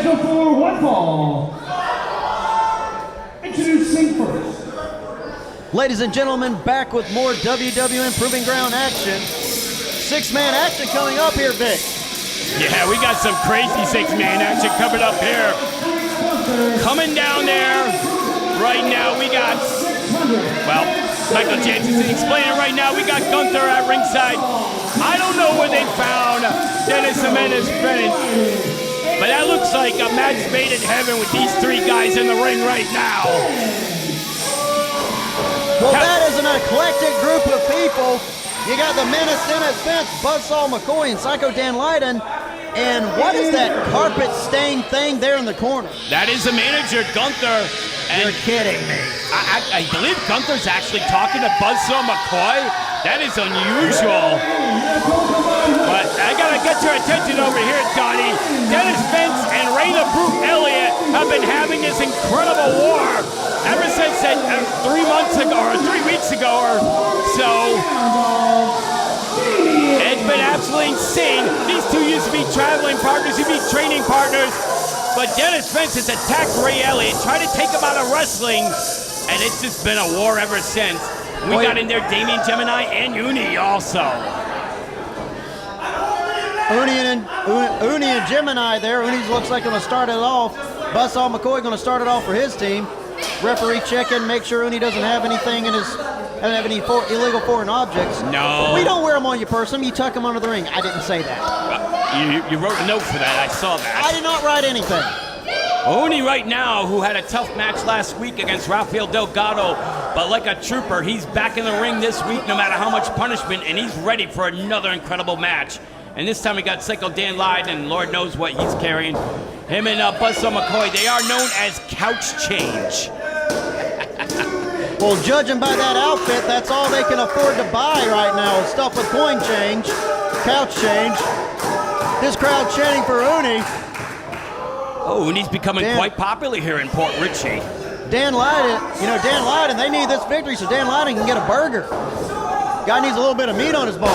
scheduled for one fall. Introducing first. Ladies and gentlemen, back with more WWN Proving Ground action. Six-man action coming up here, Vic. Yeah, we got some crazy six-man action coming up here. Coming down there right now, we got, well, Michael Jansen's explaining right now, we got Gunther at ringside. I don't know where they found Dennis Jimenez Brennan, but that looks like a match made in heaven with these three guys in the ring right now. Well, that is an eclectic group of people. You got the Menace, Dennis Spence, Buzzsaw McCoy, and Psycho Dan Lydon. And what is that carpet-stained thing there in the corner? That is the manager, Gunther. You're kidding me. I believe Gunther's actually talking to Buzzsaw McCoy. That is unusual. But I gotta get your attention over here, Donnie. Dennis Spence and Ray the Brute Elliott have been having this incredible war ever since 3 months ago, or 3 weeks ago or so. It's been absolutely insane. These two used to be traveling partners, used to be training partners. But Dennis Spence has attacked Ray Elliott, tried to take him out of wrestling, and it's just been a war ever since. We got in there Damian, Jemini, and UNI also. Uni and Jemini there. Uni looks like going to start it off. Buzzsaw McCoy going to start it off for his team. Referee checking, make sure Uni doesn't have anything in his, doesn't have any illegal foreign objects. No. We don't wear them on your person. You tuck them under the ring. I didn't say that. You wrote a note for that. I saw that. I did not write anything. Oni right now, who had a tough match last week against Rafael Delgado, but like a trooper, he's back in the ring this week no matter how much punishment, and he's ready for another incredible match. And this time we got Psycho Dan Lydon, and Lord knows what he's carrying. Him and Buzzsaw McCoy, they are known as Couch Change. Well, judging by that outfit, that's all they can afford to buy right now is stuff with coin change, couch change. This crowd chanting for Uni. Oh, and he's becoming quite popular here in Port Richey. Dan Lydon, Dan Lydon, they need this victory so Dan Lydon can get a burger. Guy needs a little bit of meat on his bones.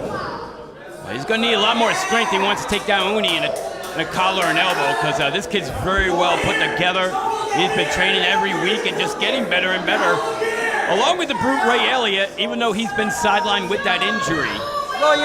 Well, he's going to need a lot more strength. He wants to take down Uni in a collar and elbow because this kid's very well put together. He's been training every week and just getting better and better. Along with the Brute Ray Elliott, even though he's been sidelined with that injury. Well,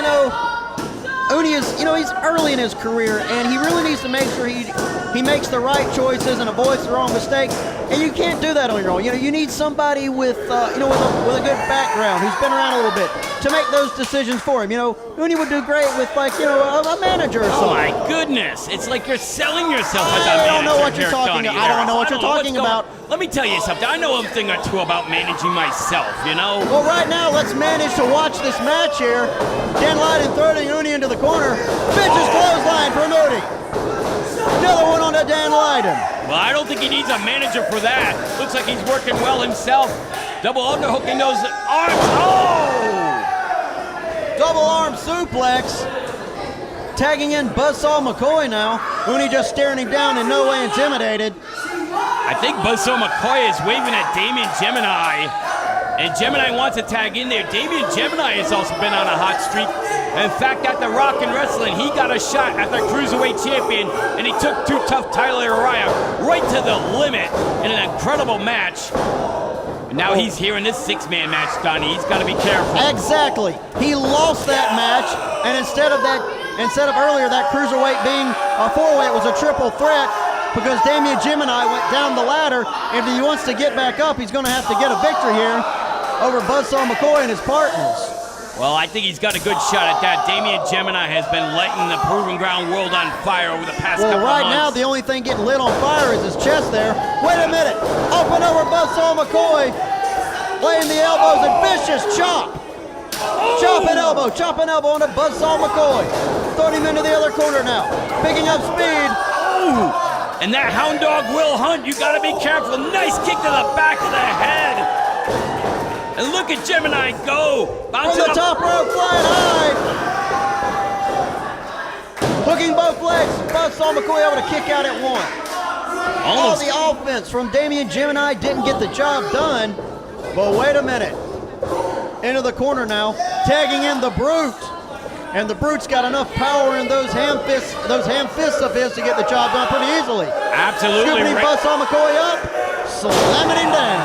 Uni is, he's early in his career, and he really needs to make sure he makes the right choices and avoids the wrong mistakes. And you can't do that on your own. You need somebody with a good background who's been around a little bit to make those decisions for him. Uni would do great with a manager or something. Oh my goodness! It's like you're selling yourself as a manager. I don't know what you're talking about. I don't know what you're talking about. Let me tell you something. I know a thing or two about managing myself. Well, right now, let's manage to watch this match here. Dan Lydon throwing Uni into the corner. Vicious clothesline from Uni. Another one on to Dan Lydon. Well, I don't think he needs a manager for that. Looks like he's working well himself. Double underhooking those arms. Oh! Double arm suplex. Tagging in Buzzsaw McCoy now. Uni just staring him down in no way intimidated. I think Buzzsaw McCoy is waving at Damian Jemini. And Jemini wants to tag in there. Damian Jemini has also been on a hot streak. In fact, at the Rock and Wrestling, he got a shot at the Cruiserweight Champion, and he took Too Tough Tyler Uriah right to the limit in an incredible match. And now he's here in this six-man match, Donnie. He's got to be careful. Exactly. He lost that match, and instead of earlier that Cruiserweight being a four-way, it was a triple threat because Damian Jemini went down the ladder. If he wants to get back up, he's going to have to get a victory here over Buzzsaw McCoy and his partners. Well, I think he's got a good shot at that. Damian Jemini has been lighting the Proving Ground world on fire over the past couple of months. Well, right now, the only thing getting lit on fire is his chest there. Wait a minute. Up and over Buzzsaw McCoy. Laying the elbows and vicious chop. Oh. Chop and elbow onto Buzzsaw McCoy. Throwing him into the other corner now. Picking up speed. Ooh. And that hound dog Will Hunt, you got to be careful. Nice kick to the back of the head. And look at Jemini go. From the top rope, flying high. Hooking both legs. Buzzsaw McCoy able to kick out at one. All the offense from Damian Jemini didn't get the job done. But wait a minute. Into the corner now. Tagging in the Brute. And the Brute's got enough power in those ham fists of his to get the job done pretty easily. Absolutely. Scooping Buzzsaw McCoy up, slamming him down.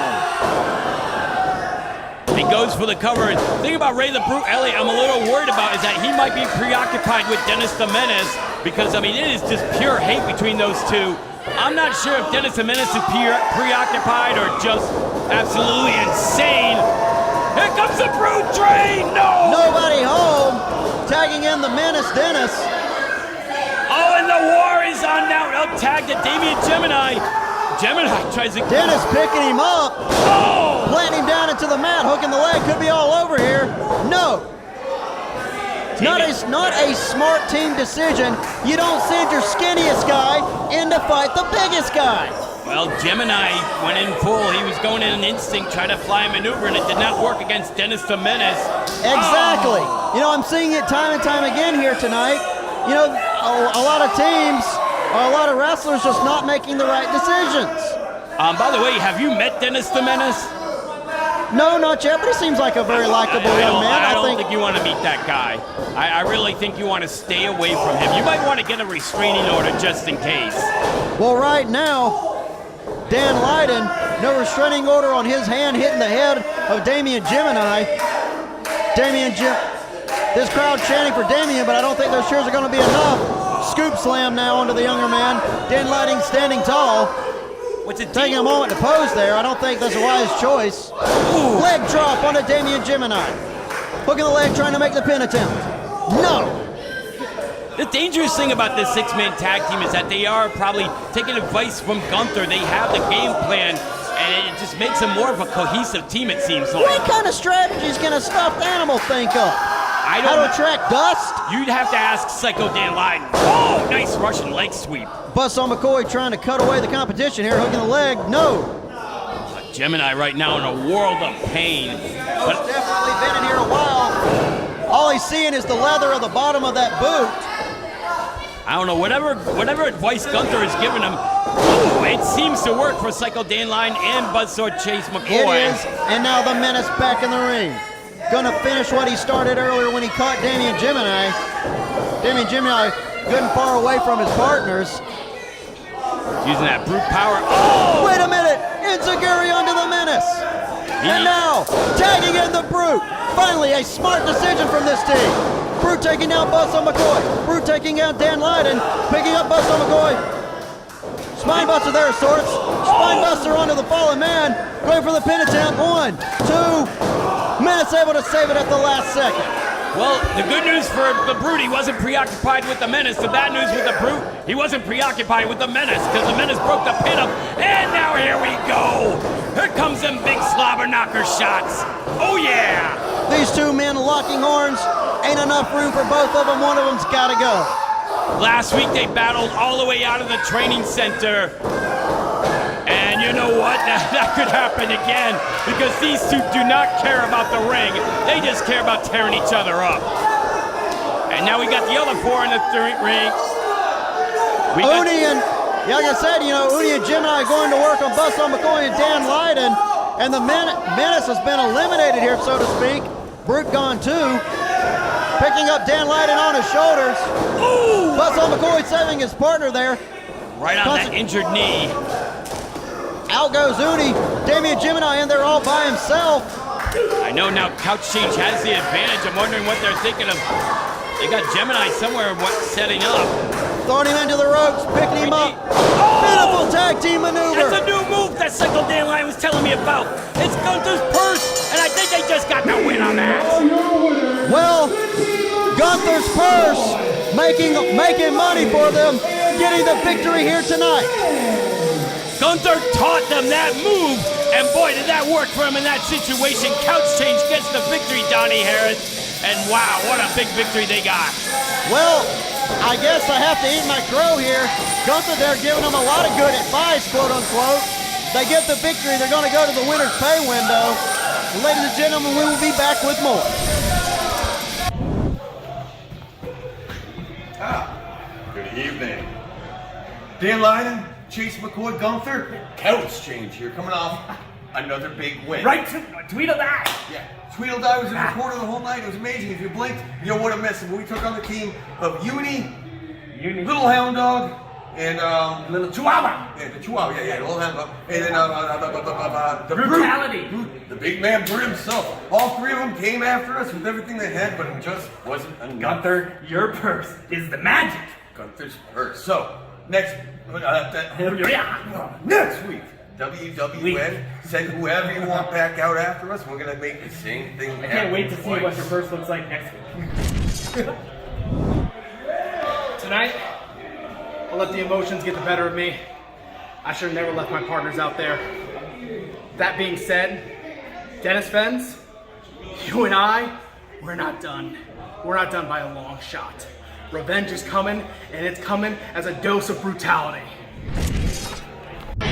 He goes for the cover. And the thing about Ray the Brute Elliott I'm a little worried about is that he might be preoccupied with Dennis the Menace because, I mean, it is just pure hate between those two. I'm not sure if Dennis the Menace is preoccupied or just absolutely insane. Here comes the Brute train! No! Nobody home. Tagging in the Menace, Dennis. Oh, and the war is on now. Up tag to Damian Jemini. Jemini tries to... Dennis picking him up. Oh! Planting him down into the mat, hooking the leg. Could be all over here. No. Not a smart team decision. You don't send your skinniest guy in to fight the biggest guy. Well, Jemini went in full. He was going in an instinct, trying to fly a maneuver, and it did not work against Dennis the Menace. Exactly. You know, I'm seeing it time and time again here tonight. You know, a lot of teams, or a lot of wrestlers just not making the right decisions. By the way, have you met Dennis the Menace? No, not yet, but he seems like a very likable young man. I don't think you want to meet that guy. I really think you want to stay away from him. You might want to get a restraining order just in case. Well, right now, Dan Lydon, no restraining order on his hand, hitting the head of Damian Jemini. This crowd chanting for Damian, but I don't think those cheers are going to be enough. Scoop slam now onto the younger man. Dan Lydon standing tall. Taking a moment to pose there. I don't think that's a wise choice. Ooh. Leg drop onto Damian Jemini. Hooking the leg, trying to make the pin attempt. No. The dangerous thing about this six-man tag team is that they are probably taking advice from Gunther. They have the game plan, and it just makes them more of a cohesive team, it seems like. What kind of strategies can a stuffed animal think of? How to attract dust? You'd have to ask Psycho Dan Lydon. Oh, nice Russian leg sweep. Buzzsaw McCoy trying to cut away the competition here, hooking the leg. No. Jemini right now in a world of pain. But definitely been in here a while. All he's seeing is the leather of the bottom of that boot. I don't know, whatever advice Gunther is giving him, ooh, it seems to work for Psycho Dan Lydon and Buzzsaw Chase McCoy. It is, and now the Menace back in the ring. Gonna finish what he started earlier when he caught Damian Jemini. Damian Jemini good and far away from his partners. Using that brute power. Oh! Wait a minute! Enziguri onto the Menace. And now, tagging in the Brute. Finally, a smart decision from this team. Brute taking down Buzzsaw McCoy. Brute taking out Dan Lydon. Picking up Buzzsaw McCoy. Spinebuster there of sorts. Spinebuster onto the fallen man. Going for the pin attempt. 1, 2. Menace able to save it at the last second. Well, the good news for the Brute, he wasn't preoccupied with the Menace. The bad news with the Brute, he wasn't preoccupied with the Menace because the Menace broke the pin up. And now here we go. Here comes them big slobber knocker shots. Oh, yeah. These two men locking horns. Ain't enough room for both of them. One of them's got to go. Last week, they battled all the way out of the training center. And you know what? That could happen again because these two do not care about the ring. They just care about tearing each other up. And now we got the other four in the ring. Uni and, like I said, you know, Uni and Jemini going to work on Buzzsaw McCoy and Dan Lydon. And the Menace has been eliminated here, so to speak. Brute gone too. Picking up Dan Lydon on his shoulders. Ooh! Buzzsaw McCoy saving his partner there. Right on that injured knee. Out goes Uni, Damian Jemini in there all by himself. I know now Couch Change has the advantage. I'm wondering what they're thinking of. They got Jemini somewhere setting up. Throwing him into the ropes, picking him up. Oh! Beautiful tag team maneuver. That's a new move that Psycho Dan Lydon was telling me about. It's Gunther's purse, and I think they just got the win on that. Well, Gunther's purse making money for them, getting the victory here tonight. Gunther taught them that move, and boy, did that work for him in that situation. Couch Change gets the victory, Donnie Harris, and wow, what a big victory they got. Well, I guess I have to eat my crow here. Gunther, they're giving them a lot of good advice, quote unquote. They get the victory, they're going to go to the winner's pay window. Ladies and gentlemen, we will be back with more. Good evening. Dan Lydon, Chase McCoy, Gunther, Couch Change here, coming off another big win. Right, Tweedle that. Yeah. Tweedledee was in the corner the whole night. It was amazing. If you blinked, you would have missed him. We took on the team of UNI, Little Hound Dog, and Little Chihuahua. yeah, the Chihuahua, yeah, Little Hound Dog, and then the Brutality. Brute, the big man Brute himself. All three of them came after us with everything they had, but it just wasn't enough. Gunther, your purse is the magic. Gunther's purse. So next week. WWN, send whoever you want back out after us. We're gonna make the same thing. I can't wait to see what your purse looks like next week. Tonight, I'll let the emotions get the better of me. I should have never left my partners out there. That being said, Dennis Fens, you and I, we're not done. We're not done by a long shot. Revenge is coming, and it's coming as a dose of brutality.